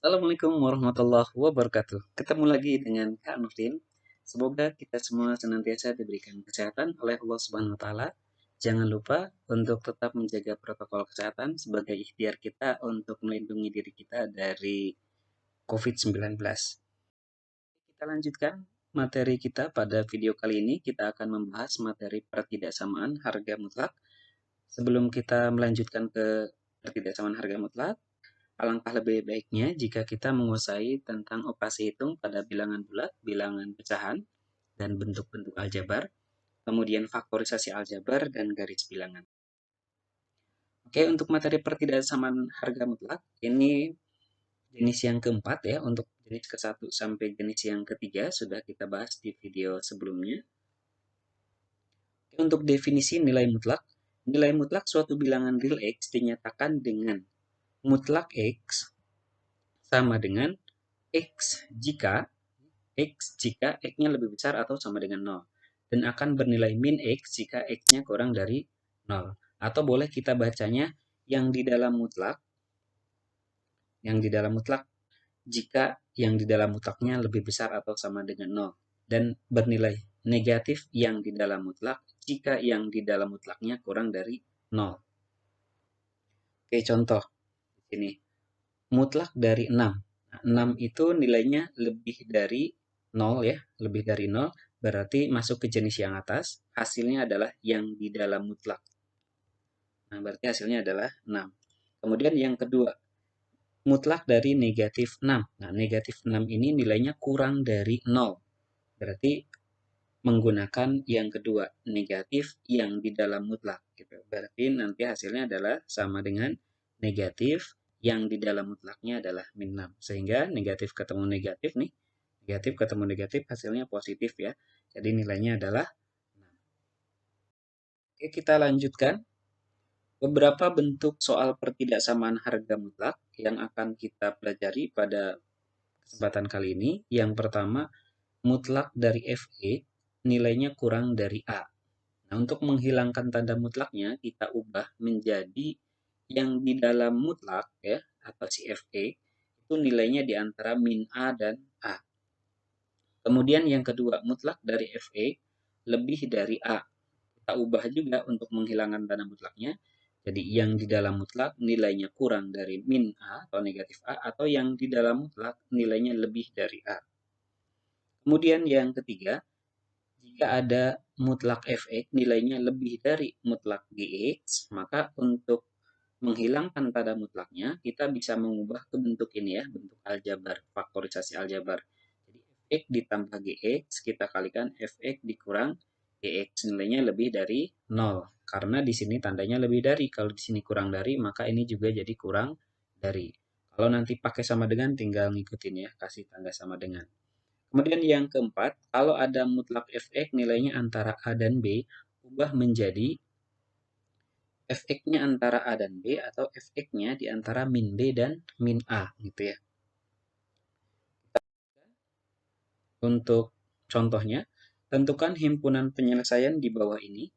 Assalamualaikum warahmatullahi wabarakatuh. Ketemu lagi dengan Kak Nurdin. Semoga kita semua senantiasa diberikan kesehatan oleh Allah Subhanahu wa taala. Jangan lupa untuk tetap menjaga protokol kesehatan sebagai ikhtiar kita untuk melindungi diri kita dari COVID-19. Kita lanjutkan materi kita pada video kali ini. Kita akan membahas materi pertidaksamaan harga mutlak. Sebelum kita melanjutkan ke pertidaksamaan harga mutlak, alangkah lebih baiknya jika kita menguasai tentang operasi hitung pada bilangan bulat, bilangan pecahan, dan bentuk-bentuk aljabar, kemudian faktorisasi aljabar, dan garis bilangan. Oke, untuk materi pertidaksamaan harga mutlak, ini jenis yang keempat ya, untuk jenis ke-1 sampai jenis yang ketiga sudah kita bahas di video sebelumnya. Oke, untuk definisi nilai mutlak suatu bilangan real X dinyatakan dengan mutlak X sama dengan X jika X-nya lebih besar atau sama dengan 0. Dan akan bernilai min X jika X-nya kurang dari 0. Atau boleh kita bacanya yang di dalam mutlak jika yang di dalam mutlaknya lebih besar atau sama dengan 0. Dan bernilai negatif yang di dalam mutlak jika yang di dalam mutlaknya kurang dari 0. Oke, contoh di sini. Mutlak dari 6. Nah, 6 itu nilainya lebih dari 0 ya, lebih dari 0 berarti masuk ke jenis yang atas, hasilnya adalah yang di dalam mutlak. Nah, berarti hasilnya adalah 6. Kemudian yang kedua, mutlak dari negatif 6. Nah, negatif 6 ini nilainya kurang dari 0. Berarti menggunakan yang kedua, negatif yang di dalam mutlak. Gitu. Berarti nanti hasilnya adalah sama dengan negatif yang di dalam mutlaknya adalah min 6. Sehingga negatif ketemu negatif nih, negatif ketemu negatif hasilnya positif ya. Jadi nilainya adalah 6. Oke, kita lanjutkan. Beberapa bentuk soal pertidaksamaan harga mutlak yang akan kita pelajari pada kesempatan kali ini. Yang pertama, mutlak dari FE nilainya kurang dari A. Nah, untuk menghilangkan tanda mutlaknya, kita ubah menjadi yang di dalam mutlak ya, atau si FE, itu nilainya di antara min A dan A. Kemudian yang kedua, mutlak dari FE lebih dari A. Kita ubah juga untuk menghilangkan tanda mutlaknya. Jadi yang di dalam mutlak nilainya kurang dari min A atau negatif A, atau yang di dalam mutlak nilainya lebih dari A. Kemudian yang ketiga, jika ada mutlak fx nilainya lebih dari mutlak gx, maka untuk menghilangkan tanda mutlaknya, kita bisa mengubah ke bentuk ini ya, bentuk aljabar, faktorisasi aljabar. Jadi fx ditambah gx, kita kalikan fx dikurang gx, nilainya lebih dari 0. Karena di sini tandanya lebih dari, kalau di sini kurang dari, maka ini juga jadi kurang dari. Kalau nanti pakai sama dengan, tinggal ngikutin ya, kasih tanda sama dengan. Kemudian yang keempat, kalau ada mutlak fx nilainya antara A dan B, ubah menjadi fx-nya antara A dan B atau fx-nya di antara min B dan min A gitu ya. Untuk contohnya, tentukan himpunan penyelesaian di bawah ini.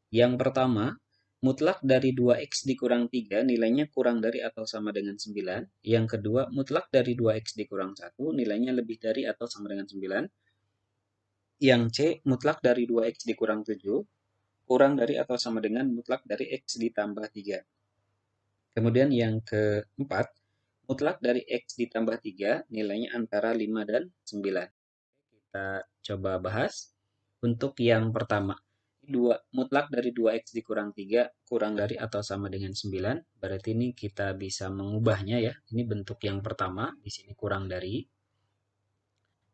Yang pertama, mutlak dari 2x dikurang 3 nilainya kurang dari atau sama dengan 9. Yang kedua, mutlak dari 2x dikurang 1 nilainya lebih dari atau sama dengan 9. Yang C, mutlak dari 2x dikurang 7 kurang dari atau sama dengan mutlak dari x ditambah 3. Kemudian yang keempat, mutlak dari x ditambah 3 nilainya antara 5 dan 9. Kita coba bahas. Untuk yang pertama, mutlak dari 2x dikurang 3 kurang dari atau sama dengan 9. Berarti ini kita bisa mengubahnya ya. Ini bentuk yang pertama, di sini kurang dari.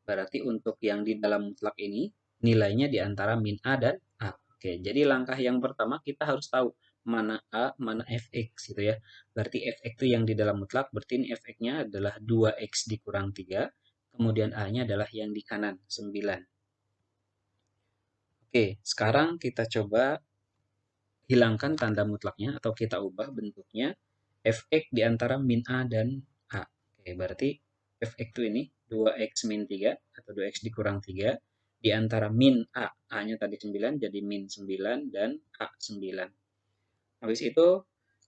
Berarti untuk yang di dalam mutlak ini, nilainya di antara min A dan A. Oke, jadi langkah yang pertama kita harus tahu mana A, mana fx gitu ya. Berarti fx itu yang di dalam mutlak, berarti ini fx-nya adalah 2x dikurang 3, kemudian A-nya adalah yang di kanan, 9. Oke, sekarang kita coba hilangkan tanda mutlaknya atau kita ubah bentuknya fx di antara min A dan A. Oke, berarti fx itu ini 2x min 3 atau 2x dikurang 3 di antara min A, A-nya tadi 9 jadi min 9 dan A 9. Habis itu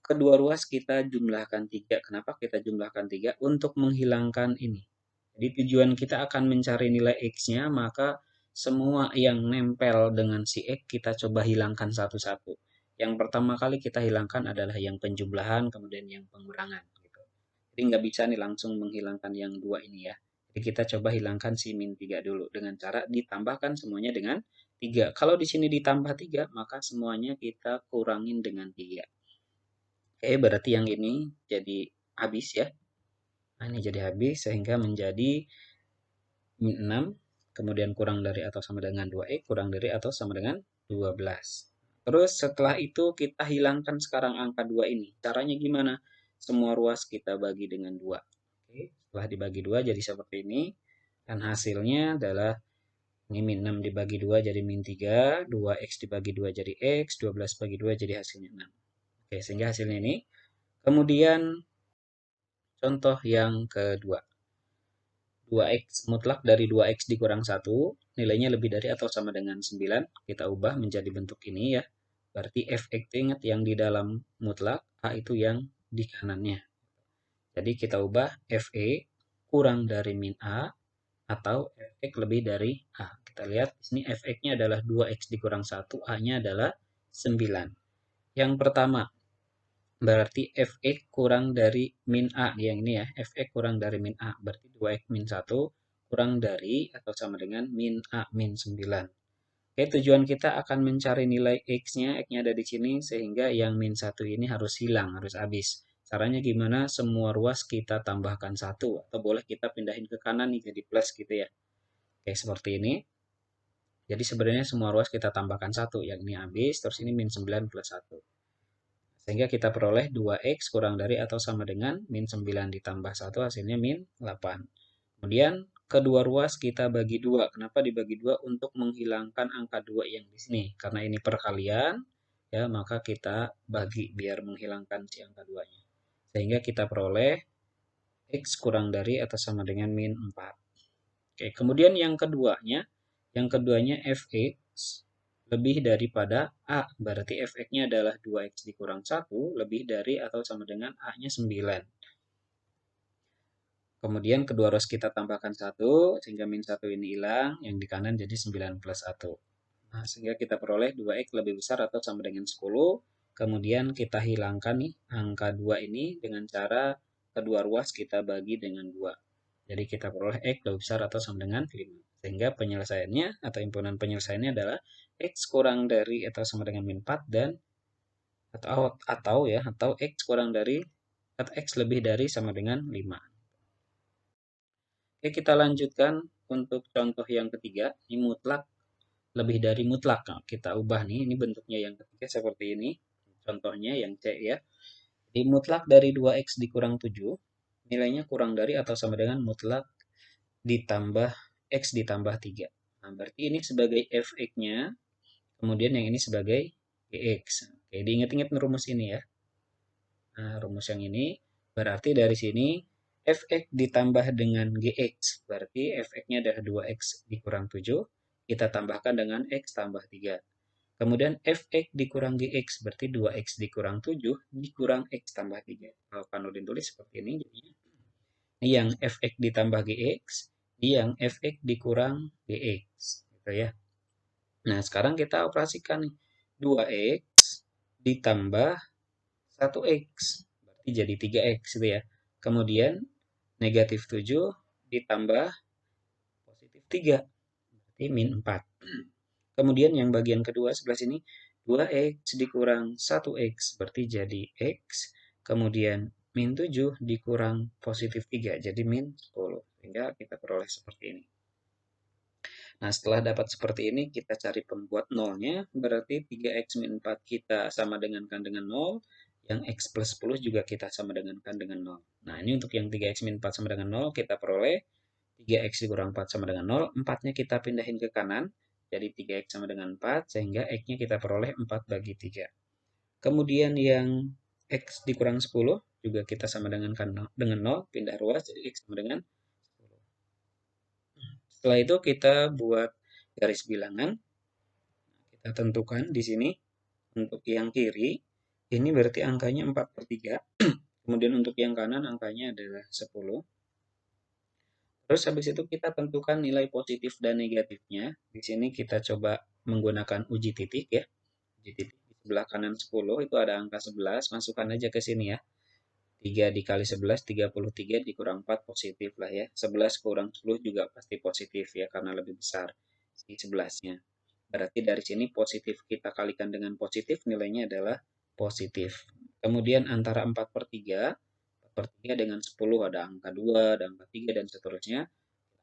kedua ruas kita jumlahkan 3. Kenapa kita jumlahkan 3? Untuk menghilangkan ini. Jadi tujuan kita akan mencari nilai X-nya, maka semua yang nempel dengan si X kita coba hilangkan satu-satu. Yang pertama kali kita hilangkan adalah yang penjumlahan, kemudian yang pengurangan. Gitu. Jadi nggak bisa nih langsung menghilangkan yang dua ini ya. Jadi kita coba hilangkan si min 3 dulu dengan cara ditambahkan semuanya dengan 3. Kalau di sini ditambah 3, maka semuanya kita kurangin dengan 3. Oke, berarti yang ini jadi habis ya. Nah, ini jadi habis sehingga menjadi min 6, kemudian kurang dari atau sama dengan 2x, kurang dari atau sama dengan 12. Terus setelah itu kita hilangkan sekarang angka 2 ini. Caranya gimana? Semua ruas kita bagi dengan 2. Oke, setelah dibagi 2 jadi seperti ini. Dan hasilnya adalah ini min 6 dibagi 2 jadi min 3, 2x dibagi 2 jadi x, 12 bagi 2 jadi hasilnya 6. Oke, sehingga hasilnya ini. Kemudian contoh yang kedua. 2x mutlak dari 2x dikurang 1, nilainya lebih dari atau sama dengan 9. Kita ubah menjadi bentuk ini ya. Berarti fx ingat yang di dalam mutlak, a itu yang di kanannya. Jadi kita ubah fe kurang dari min a atau fx lebih dari a. Kita lihat di sini fx-nya adalah 2x dikurang 1, a-nya adalah 9. Yang pertama, berarti fx kurang dari min A yang ini ya. Fx kurang dari min A. Berarti 2x min 1 kurang dari atau sama dengan min A min 9. Oke, tujuan kita akan mencari nilai x-nya. X-nya ada di sini sehingga yang min 1 ini harus hilang, harus habis. Caranya gimana? Semua ruas kita tambahkan 1. Atau boleh kita pindahin ke kanan nih jadi plus gitu ya. Oke, seperti ini. Jadi sebenarnya semua ruas kita tambahkan 1. Yang ini habis, terus ini min 9 plus 1. Sehingga kita peroleh 2x kurang dari atau sama dengan min 9 ditambah 1 hasilnya min 8. Kemudian kedua ruas kita bagi 2. Kenapa dibagi 2? Untuk menghilangkan angka 2 yang di sini. Karena ini perkalian, ya maka kita bagi biar menghilangkan si angka 2-nya. Sehingga kita peroleh x kurang dari atau sama dengan min 4. Oke, kemudian yang keduanya fx lebih daripada A. Berarti fx-nya adalah 2x dikurang 1 lebih dari atau sama dengan A-nya 9. Kemudian kedua ruas kita tambahkan 1, sehingga min 1 ini hilang, yang di kanan jadi 9 plus 1. Nah, sehingga kita peroleh 2x lebih besar atau sama dengan 10. Kemudian kita hilangkan nih angka 2 ini dengan cara kedua ruas kita bagi dengan 2. Jadi kita peroleh x lebih besar atau sama dengan 5. Sehingga penyelesaiannya atau himpunan penyelesaiannya adalah x kurang dari atau sama dengan min 4 dan atau x kurang dari atau x lebih dari sama dengan 5. Oke, kita lanjutkan untuk contoh yang ketiga. Ini mutlak lebih dari mutlak. Nah, kita ubah nih, ini bentuknya yang ketiga seperti ini. Contohnya yang C ya. Di mutlak dari 2x dikurang 7, nilainya kurang dari atau sama dengan mutlak ditambah x ditambah 3. Nah, berarti ini sebagai fx-nya, kemudian yang ini sebagai gx. Oke, diingat-ingat rumus ini ya. Nah, rumus yang ini berarti dari sini fx ditambah dengan gx. Berarti fx-nya adalah 2x dikurang 7. Kita tambahkan dengan x tambah 3. Kemudian fx dikurang gx berarti 2x dikurang 7 dikurang x tambah 3. Kalau Kanudin tulis seperti ini jadinya. Ini yang fx ditambah gx, yang fx dikurang gx. Gitu ya. Nah, sekarang kita operasikan nih. 2x ditambah 1x. Berarti jadi 3x gitu ya. Kemudian negatif 7 ditambah positif 3. Berarti min 4. Kemudian yang bagian kedua sebelah sini 2x dikurang 1x berarti jadi x. Kemudian min 7 dikurang positif 3 jadi min 10. Sehingga kita peroleh seperti ini. Nah, setelah dapat seperti ini, kita cari pembuat nolnya. Berarti 3x min 4 kita sama dengankan dengan 0. Yang x plus 10 juga kita sama dengankan dengan 0. Nah, ini untuk yang 3x min 4 sama dengan 0, kita peroleh 3x dikurang 4 sama dengan 0. 4-nya kita pindahin ke kanan. Jadi 3x sama dengan 4, sehingga x-nya kita peroleh 4 bagi 3. Kemudian yang x dikurang 10, juga kita sama dengankan dengan 0. Pindah ruas, jadi x sama dengan 10. Setelah itu kita buat garis bilangan. Kita tentukan di sini untuk yang kiri Ini berarti angkanya 4/3. Kemudian untuk yang kanan angkanya adalah 10. Terus habis itu kita tentukan nilai positif dan negatifnya. Di sini kita coba menggunakan uji titik ya. Uji titik di sebelah kanan 10 itu ada angka 11, masukkan aja ke sini ya. 3 dikali 11, 33 dikurang 4 positif lah ya. 11 kurang 10 juga pasti positif ya karena lebih besar si 11-nya. Berarti dari sini positif kita kalikan dengan positif nilainya adalah positif. Kemudian antara 4/3, 4/3 dengan 10 ada angka 2, ada angka 3 dan seterusnya.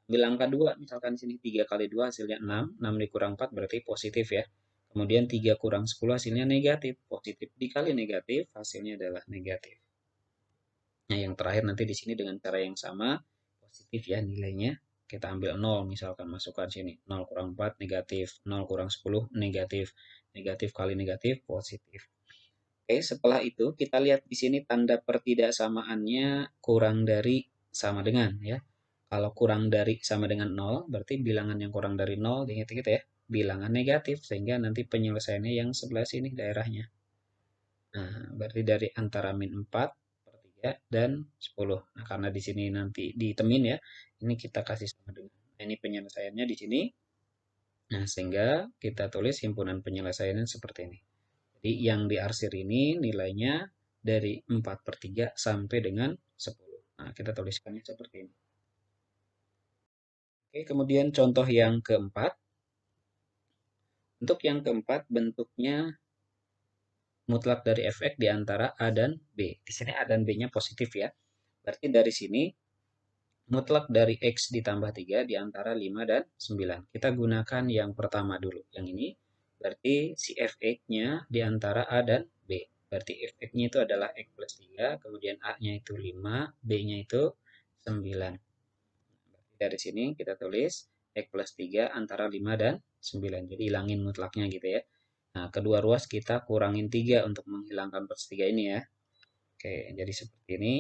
Ambil angka 2, misalkan di sini 3 kali 2 hasilnya 6, 6 dikurang 4 berarti positif ya. Kemudian 3 kurang 10 hasilnya negatif, positif dikali negatif hasilnya adalah negatif. Nah, yang terakhir nanti di sini dengan cara yang sama, positif ya nilainya. Kita ambil 0, misalkan masukkan sini. 0 kurang 4 negatif, 0 kurang 10 negatif. Negatif kali negatif positif. Oke, setelah itu kita lihat di sini tanda pertidaksamaannya kurang dari sama dengan ya. Kalau kurang dari sama dengan 0, berarti bilangan yang kurang dari 0, diingat-ingat ya, bilangan negatif. Sehingga nanti penyelesaiannya yang sebelah sini daerahnya. Nah, berarti dari antara min 4/3 dan 10. Nah, karena di sini nanti ditemin ya, ini kita kasih sama dengan. Nah, ini penyelesaiannya di sini. Nah, sehingga kita tulis himpunan penyelesaiannya seperti ini. Jadi yang diarsir ini nilainya dari 4/3 sampai dengan 10. Nah, kita tuliskannya seperti ini. Oke, kemudian contoh yang keempat. Untuk yang keempat bentuknya mutlak dari fx di antara A dan B. Di sini A dan B-nya positif ya. Berarti dari sini mutlak dari X ditambah 3 di antara 5 dan 9. Kita gunakan yang pertama dulu. Yang ini berarti si fx-nya di antara A dan B. Berarti fx-nya itu adalah X plus 3, kemudian A-nya itu 5, B-nya itu 9. Berarti dari sini kita tulis X plus 3 antara 5 dan 9. Jadi hilangin mutlaknya gitu ya. Nah, kedua ruas kita kurangin 3 untuk menghilangkan plus 3 ini ya. Oke, jadi seperti ini.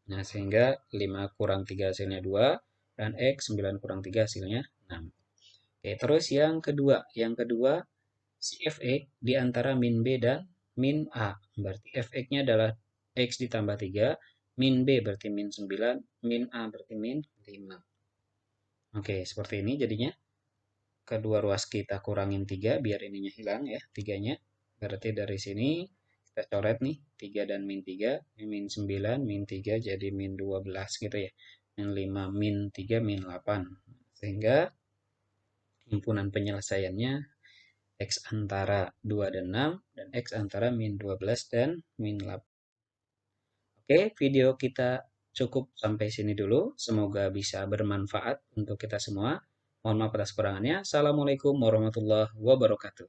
Nah, sehingga 5 kurang 3 hasilnya 2, dan X 9 kurang 3 hasilnya 6. Oke, terus yang kedua. Yang kedua, si Fx di antara min B dan min A. Berarti Fx-nya adalah X ditambah 3, min B berarti min 9, min A berarti min 5. Oke, seperti ini jadinya. Kedua ruas kita kurangin 3 biar ininya hilang ya, 3-nya. Berarti dari sini kita coret nih 3 dan min 3, min 9, min 3 jadi min 12 gitu ya. Min 5, min 3, min 8. Sehingga himpunan penyelesaiannya X antara 2 dan 6 dan X antara min 12 dan min 8. Oke, video kita cukup sampai sini dulu. Semoga bisa bermanfaat untuk kita semua. Mohon maaf atas kekurangannya. Assalamualaikum warahmatullahi wabarakatuh.